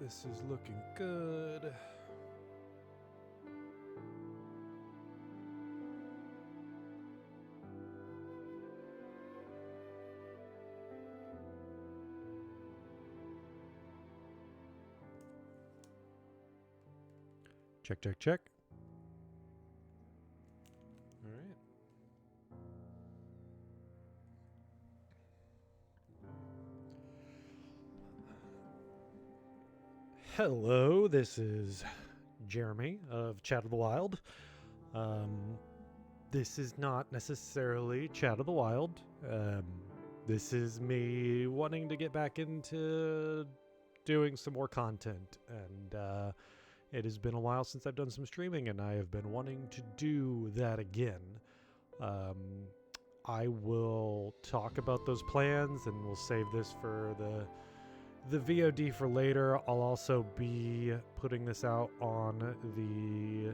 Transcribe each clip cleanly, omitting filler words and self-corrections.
This is looking good. Check, check, check. All right. Hello, this is Jeremy of Chat of the Wild. This is not necessarily Chat of the Wild. This is me wanting to get back into doing some more content, and it has been a while since I've done some streaming, and I have been wanting to do that again. I will talk about those plans, and we'll save this for the VOD for later. I'll also be putting this out on the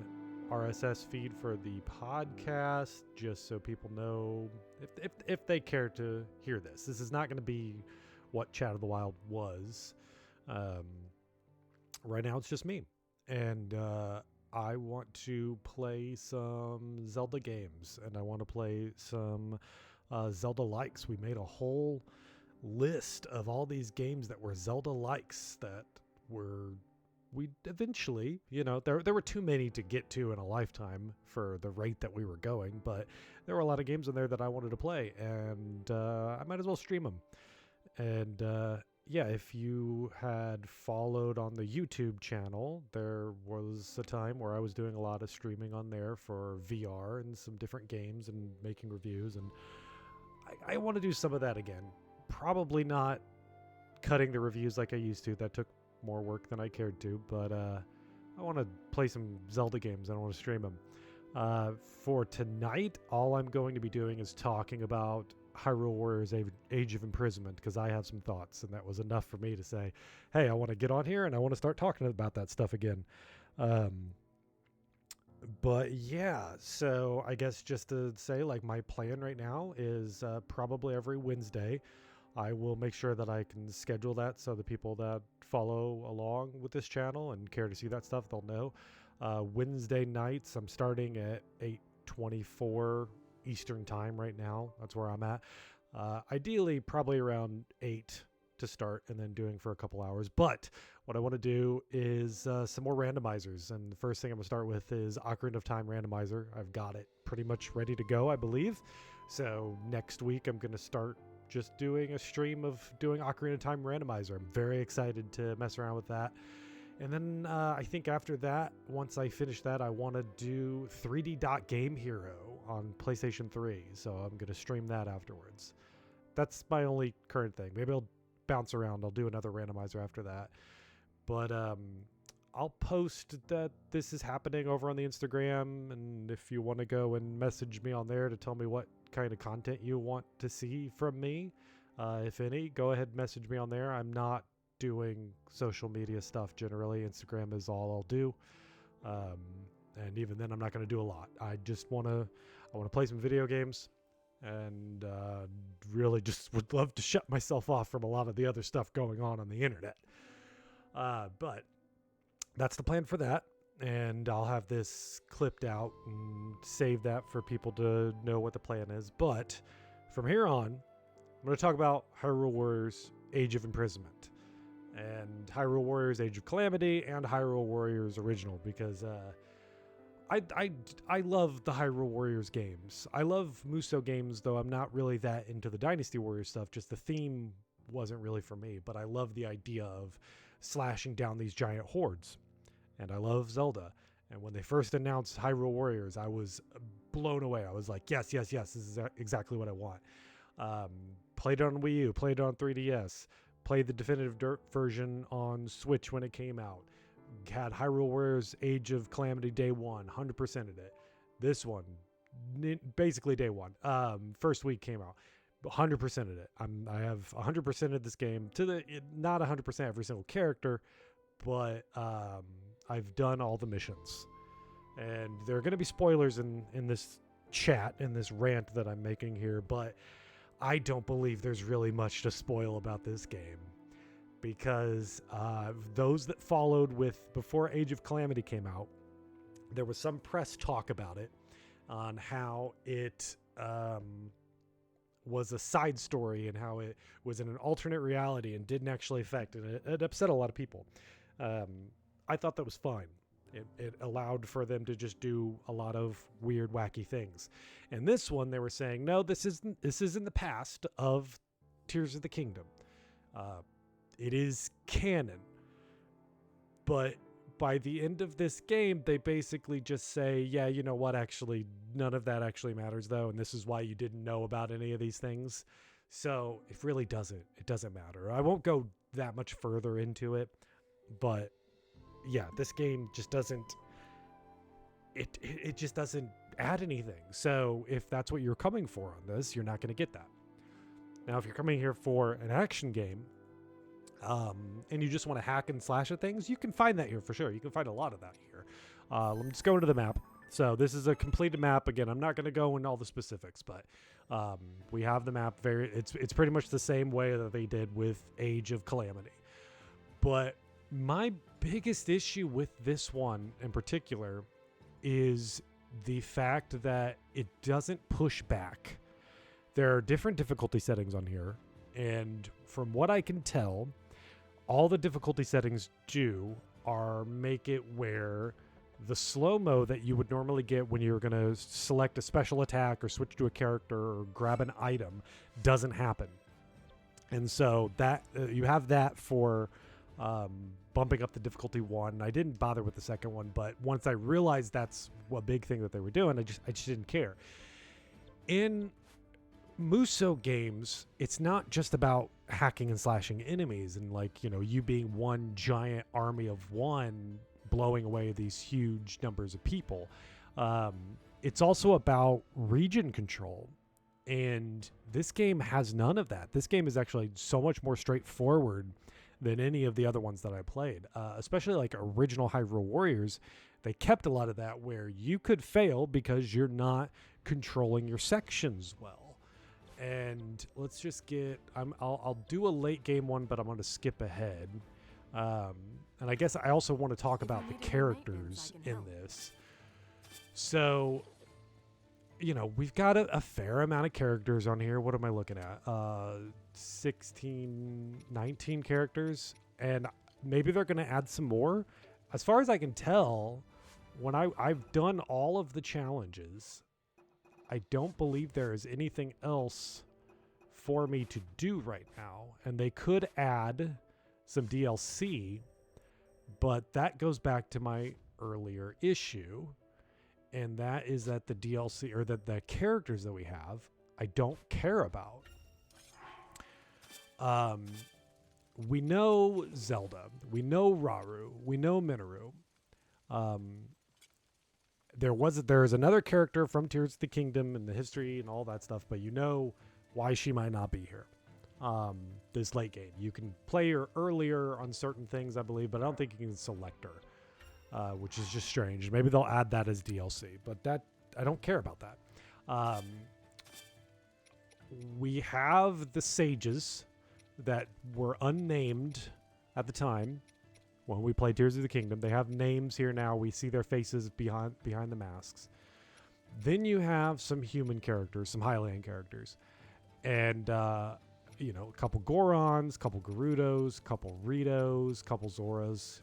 RSS feed for the podcast, just so people know if they care to hear this. This is not going to be what Chat of the Wild was. Right now, it's just me. And I want to play some Zelda games, and I want to play some Zelda likes. We made a whole list of all these games that were Zelda likes that we eventually, there were too many to get to in a lifetime for the rate that we were going, but there were a lot of games in there that I wanted to play, and I might as well stream them. And yeah, if you had followed on the YouTube channel, there was a time where I was doing a lot of streaming on there for VR and some different games and making reviews, and I want to do some of that again. Probably not cutting the reviews like I used to. That took more work than I cared to, but I want to play some Zelda games. I want to stream them. For tonight, all I'm going to be doing is talking about Hyrule Warriors Age of Imprisonment, because I have some thoughts, and that was enough for me to say, hey, I want to get on here and I want to start talking about that stuff again. But yeah, so I guess just to say, like, my plan right now is probably every Wednesday I will make sure that I can schedule that so the people that follow along with this channel and care to see that stuff, they'll know. Wednesday nights, I'm starting at 8:24 Eastern time right now. That's where I'm at. Ideally, probably around 8 to start, and then doing for a couple hours. But what I want to do is some more randomizers. And the first thing I'm going to start with is Ocarina of Time randomizer. I've got it pretty much ready to go, I believe. So next week, I'm going to start just doing a stream of doing Ocarina of Time randomizer. I'm very excited to mess around with that. And then I think after that, once I finish that, I want to do 3D Dot Game Hero on PlayStation 3. So I'm going to stream that afterwards. That's my only current thing. Maybe I'll bounce around. I'll do another randomizer after that. But I'll post that this is happening over on the Instagram. And if you want to go and message me on there to tell me what kind of content you want to see from me, if any, go ahead and message me on there. I'm not doing social media stuff generally. Instagram is all I'll do, and even then I'm not going to do a lot. I want to play some video games, and really just would love to shut myself off from a lot of the other stuff going on the internet. But that's the plan for that, and I'll have this clipped out and save that for people to know what the plan is. But from here on, I'm going to talk about Hyrule Warriors Age of Imprisonment, and Hyrule Warriors Age of Calamity, and Hyrule Warriors Original, because I love the Hyrule Warriors games. I love Musou games, though I'm not really that into the Dynasty Warriors stuff. Just the theme wasn't really for me, but I love the idea of slashing down these giant hordes, and I love Zelda. And when they first announced Hyrule Warriors, I was blown away. I was like, yes, this is exactly what I want. Played it on Wii U, played it on 3DS, played the definitive version on Switch when it came out. Had Hyrule Warriors Age of Calamity day one, 100%ed it. This one, basically day one. First week came out, 100%ed it. I have 100%ed this game to not 100% every single character, but I've done all the missions. And there are going to be spoilers in this chat, in this rant that I'm making here, but I don't believe there's really much to spoil about this game. because those that followed with before Age of Calamity came out, there was some press talk about it on how it was a side story and how it was in an alternate reality and didn't actually affect, and it upset a lot of people. I thought that was fine. It allowed for them to just do a lot of weird, wacky things. And this one, they were saying, no, this isn't the past of Tears of the Kingdom. It is canon. But by the end of this game, they basically just say, yeah, you know what, actually, none of that actually matters, though, and this is why you didn't know about any of these things. So it really doesn't. It doesn't matter. I won't go that much further into it, but yeah, this game just doesn't, it just doesn't add anything. So if that's what you're coming for on this, you're not going to get that. Now, if you're coming here for an action game, and you just want to hack and slash at things, you can find that here for sure. You can find a lot of that here. Let me just go into the map. So this is a completed map. Again, I'm not going to go into all the specifics, but we have the map. It's pretty much the same way that they did with Age of Calamity. But my biggest issue with this one in particular is the fact that it doesn't push back. There are different difficulty settings on here, and from what I can tell, all the difficulty settings do are make it where the slow-mo that you would normally get when you're going to select a special attack or switch to a character or grab an item doesn't happen. And so that you have that for bumping up the difficulty one. I didn't bother with the second one, but once I realized that's a big thing that they were doing, I just didn't care. In Muso games, it's not just about hacking and slashing enemies and, like, you know, you being one giant army of one blowing away these huge numbers of people. It's also about region control, and this game has none of that. This game is actually so much more straightforward than any of the other ones that I played, especially like original Hyrule Warriors. They kept a lot of that where you could fail because you're not controlling your sections well. And let's just get, I'll do a late game one, but I'm going to skip ahead. And I guess I also want to talk about the characters in this. So, you know, we've got a fair amount of characters on here. What am I looking at? 16, 19 characters. And maybe they're going to add some more. As far as I can tell, when I've done all of the challenges, I don't believe there is anything else for me to do right now. And they could add some DLC, but that goes back to my earlier issue. And that is that the DLC, or that the characters that we have, I don't care about. We know Zelda. We know Rauru. We know Minoru. There is another character from Tears of the Kingdom and the history and all that stuff, but you know why she might not be here. This late game, you can play her earlier on certain things, I believe, but I don't think you can select her, which is just strange. Maybe they'll add that as DLC, but that I don't care about that. We have the sages that were unnamed at the time when we played Tears of the Kingdom. They have names here now. We see their faces behind the masks. Then you have some human characters, some Highland characters, and you know, a couple Gorons, a couple Gerudos, a couple Ritos, a couple Zoras.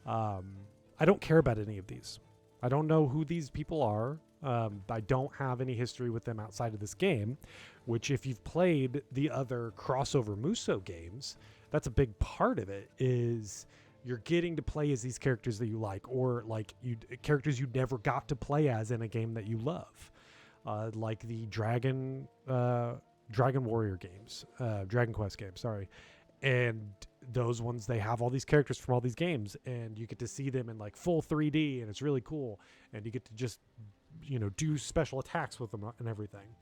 I don't care about any of these. I don't know who these people are. I don't have any history with them outside of this game, which, if you've played the other crossover Muso games, that's a big part of it, is you're getting to play as these characters that you like, or like characters you never got to play as in a game that you love, like the Dragon Warrior games, Dragon Quest games, sorry. And those ones, they have all these characters from all these games, and you get to see them in like full 3D, and it's really cool. And you get to just, you know, do special attacks with them and everything.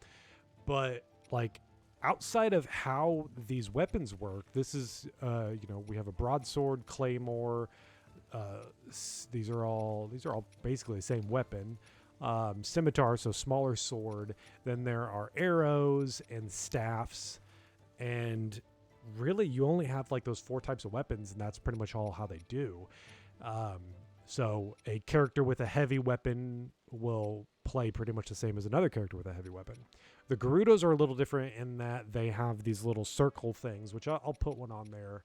But like, outside of how these weapons work, this is, you know, we have a broadsword, claymore. These are all basically the same weapon. Scimitar, so smaller sword. Then there are arrows and staffs, and really you only have like those 4 types of weapons, and that's pretty much all how they do. Um, so a character with a heavy weapon will play pretty much the same as another character with a heavy weapon. The Gerudos are a little different in that they have these little circle things, which I'll put one on there.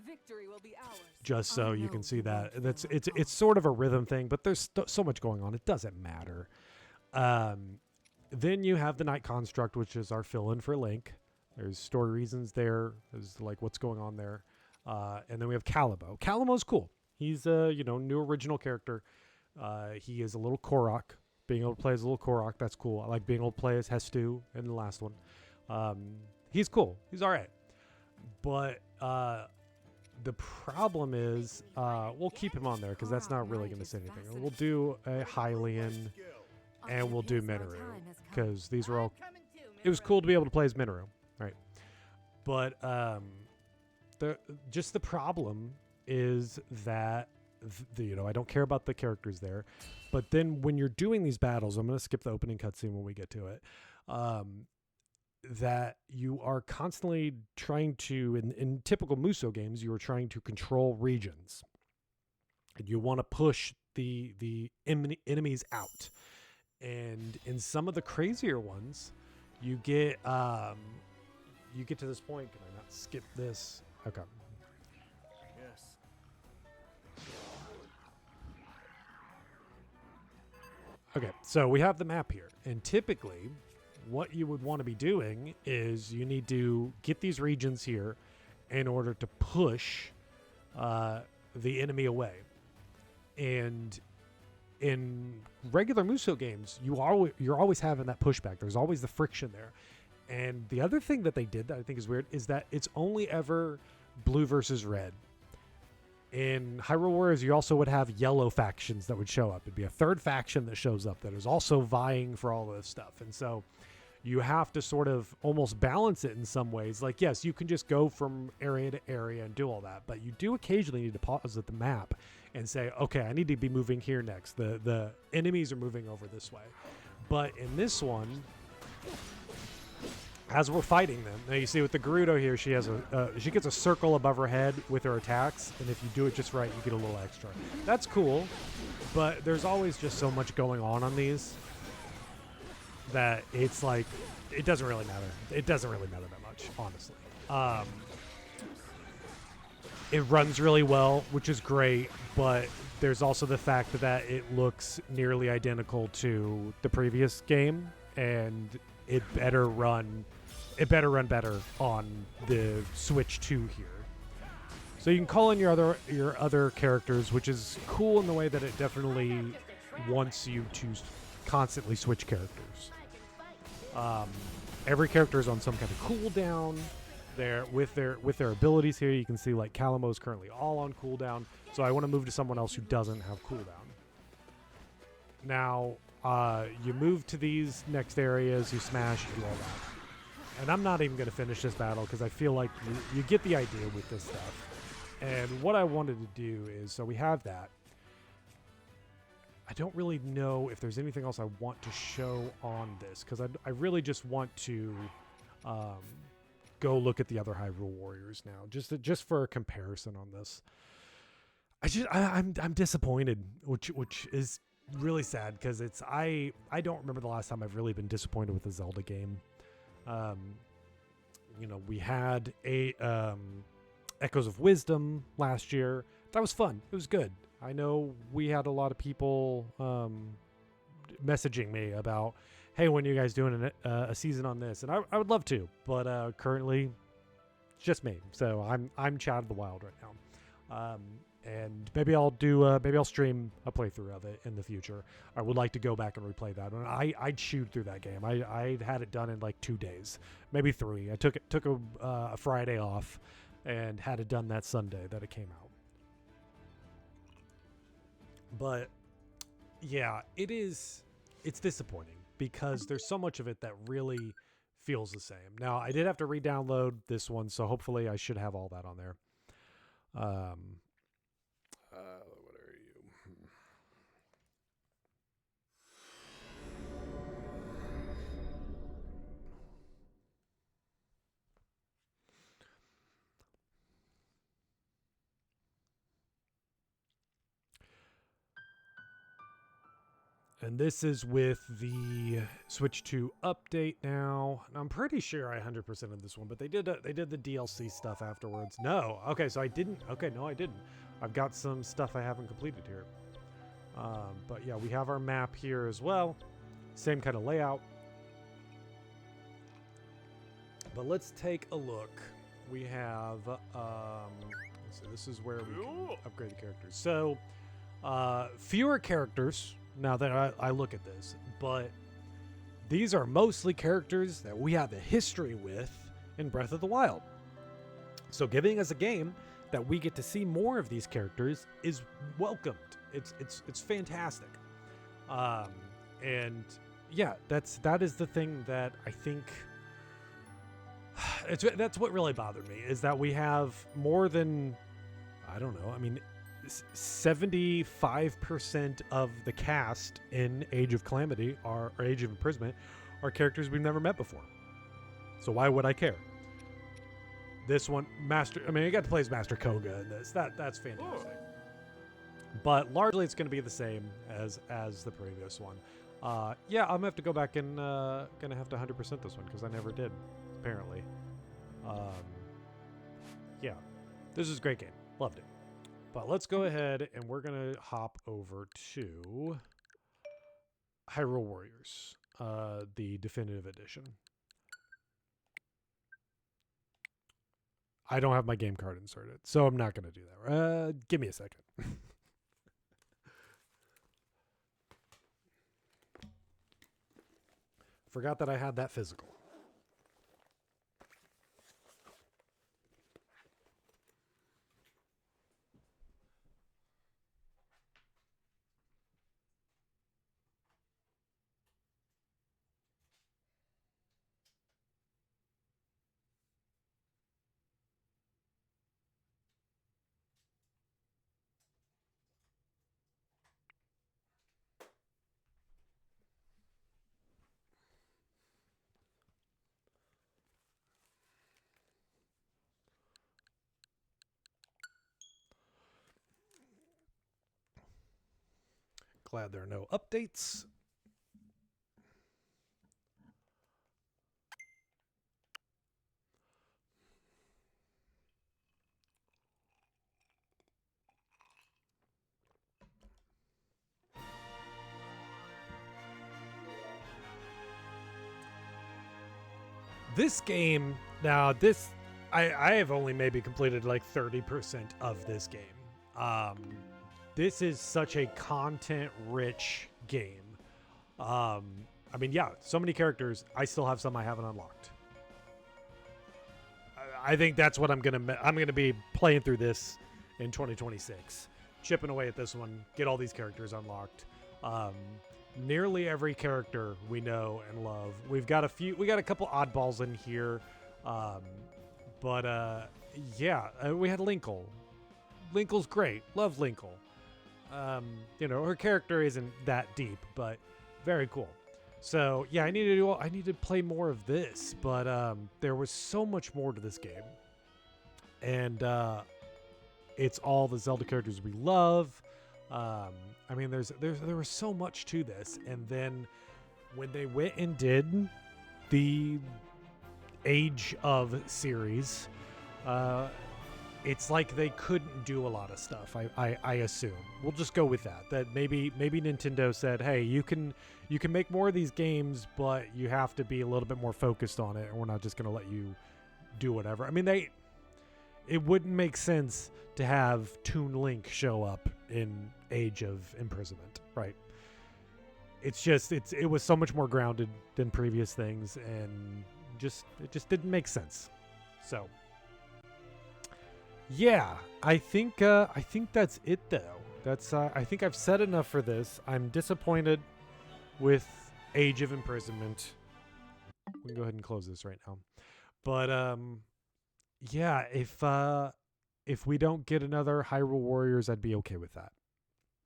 Victory will be ours. Just so you can see that it's sort of a rhythm thing, but there's so much going on, it doesn't matter. Then you have the Night Construct, which is our fill-in for Link. There's story reasons there, there's like what's going on there. And then we have Calimo. Calimo's cool. He's a new original character. He is a little Korok. Being able to play as a little Korok, that's cool. I like being able to play as Hestu in the last one. He's cool. He's all right. But the problem is, we'll keep him on there because that's not really going to say anything. We'll do a Hylian, and we'll do Minoru because these were all. It was cool to be able to play as Minoru, right? But the problem is that I don't care about the characters there, but then when you're doing these battles, I'm going to skip the opening cutscene when we get to it. That you are constantly trying to, in typical Musou games, you are trying to control regions, and you want to push the enemies out. And in some of the crazier ones, you get to this point. Can I not skip this? Okay. Okay, so we have the map here, and typically what you would want to be doing is you need to get these regions here in order to push the enemy away. And in regular Musou games, you're always having that pushback. There's always the friction there. And the other thing that they did that I think is weird is that it's only ever blue versus red. In Hyrule Warriors, you also would have yellow factions that would show up. It'd be a third faction that shows up that is also vying for all this stuff. And so you have to sort of almost balance it in some ways. Like, yes, you can just go from area to area and do all that, but you do occasionally need to pause at the map and say, okay, I need to be moving here next. The enemies are moving over this way. But in this one, as we're fighting them, now you see with the Gerudo here, she gets a circle above her head with her attacks, and if you do it just right, you get a little extra. That's cool, but there's always just so much going on these that it's like, it doesn't really matter. It doesn't really matter that much, honestly. It runs really well, which is great, but there's also the fact that it looks nearly identical to the previous game, and it better run better on the Switch 2 here. So you can call in your other characters, which is cool in the way that it definitely wants you to constantly switch characters. Every character is on some kind of cooldown. With their abilities here, you can see like Calimo is currently all on cooldown. So I want to move to someone else who doesn't have cooldown. Now, you move to these next areas, you smash, you do all that. And I'm not even going to finish this battle because I feel like you get the idea with this stuff. And what I wanted to do is, so we have that. I don't really know if there's anything else I want to show on this because I really just want to go look at the other Hyrule Warriors now, just for a comparison on this. I'm disappointed, which is really sad because I don't remember the last time I've really been disappointed with a Zelda game. We had Echoes of Wisdom last year. That was fun. It was good. I know we had a lot of people messaging me about, hey, when are you guys doing a season on this? And I would love to, but currently it's just me. So I'm Chad of the Wild right now. And maybe I'll stream a playthrough of it in the future. I would like to go back and replay that. And I'd shoot through that game. I had it done in like 2 days, maybe 3. I took a Friday off and had it done that Sunday that it came out. But yeah, it's disappointing because there's so much of it that really feels the same. Now, I did have to re-download this one, so hopefully I should have all that on there. What are you? And this is with the switch to update now. And I'm pretty sure I 100%ed this one, but they did the DLC stuff afterwards. No, okay, so I didn't. Okay, no, I didn't. I've got some stuff I haven't completed here. But yeah, we have our map here as well. Same kind of layout. But let's take a look. We have, let's see, this is where we can upgrade the characters. So, fewer characters now that I look at this, but these are mostly characters that we have a history with in Breath of the Wild. So giving us a game that we get to see more of these characters is welcomed. It's fantastic. And yeah, that is the thing that I think that's what really bothered me, is that we have more than, I don't know, I mean, 75% of the cast in Age of Calamity or Age of Imprisonment are characters we've never met before. So why would I care? This one, I got to play as Master Koga in this. That's fantastic. But largely it's going to be the same as the previous one. Yeah, I'm going to have to go back and going to have to 100% this one because I never did, apparently. Yeah, this is a great game. Loved it. But let's go ahead and we're going to hop over to Hyrule Warriors, the definitive edition. I don't have my game card inserted, so I'm not going to do that. Give me a second. Forgot that I had that physical. Glad there are no updates. This game, now this, I have only maybe completed like 30% of this game. This is such a content-rich game. I mean, yeah, so many characters. I still have some I haven't unlocked. I think that's what I'm gonna be playing through this in 2026, chipping away at this one, get all these characters unlocked. Nearly every character we know and love. We got a couple oddballs in here, but yeah, we had Linkle. Linkle's great. Love Linkle. Her character isn't that deep, but very cool. So yeah, I need to play more of this, but there was so much more to this game, and it's all the Zelda characters we love. I mean, there was so much to this, and then when they went and did the Age of series, it's like they couldn't do a lot of stuff. I assume we'll just go with that. That maybe Nintendo said, hey, you can make more of these games, but you have to be a little bit more focused on it, and we're not just going to let you do whatever. I mean, it wouldn't make sense to have Toon Link show up in Age of Imprisonment, right? It was so much more grounded than previous things, and it just didn't make sense. So yeah, I think that's it though. I think I've said enough for this. I'm disappointed with Age of Imprisonment. We can go ahead and close this right now. But yeah, if we don't get another Hyrule Warriors, I'd be okay with that.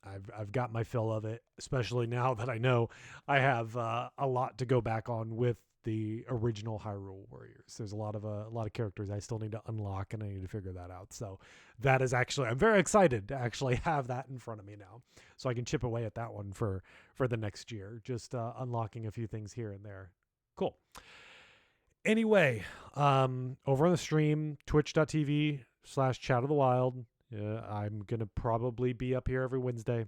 I've got my fill of it, especially now that I know I have a lot to go back on with the original Hyrule Warriors. There's a lot of characters I still need to unlock, and I need to figure that out. So that is actually, I'm very excited to actually have that in front of me now, so I can chip away at that one for the next year. Just unlocking a few things here and there. Cool. Anyway, over on the stream, twitch.tv/Chat of the Wild. I'm gonna probably be up here every Wednesday.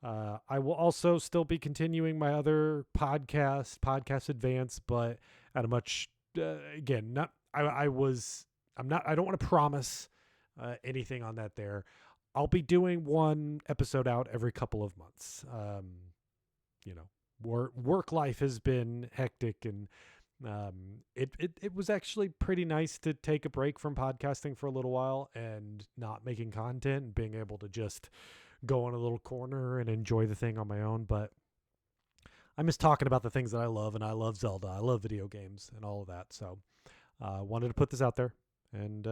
I will also still be continuing my other podcast Advance, but at a much again, not I was I'm not I don't want to promise anything on that there. I'll be doing one episode out every couple of months. You know, work life has been hectic, and it was actually pretty nice to take a break from podcasting for a little while and not making content and being able to just go in a little corner and enjoy the thing on my own. But I miss talking about the things that I love, and I love Zelda. I love video games and all of that. So wanted to put this out there. And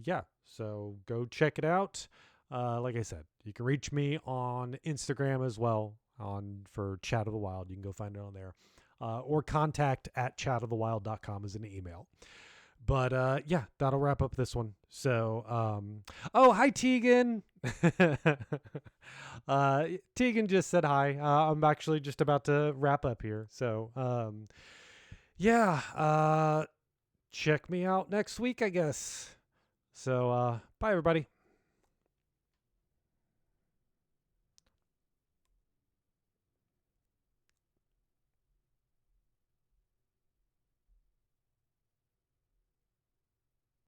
yeah, so go check it out. Like I said, you can reach me on Instagram as well for Chat of the Wild. You can go find it on there. Or contact@chatofthewild.com is an email. But yeah, that'll wrap up this one. So, oh, hi, Tegan. Tegan just said hi. I'm actually just about to wrap up here. So, yeah, check me out next week, I guess. So, bye, everybody.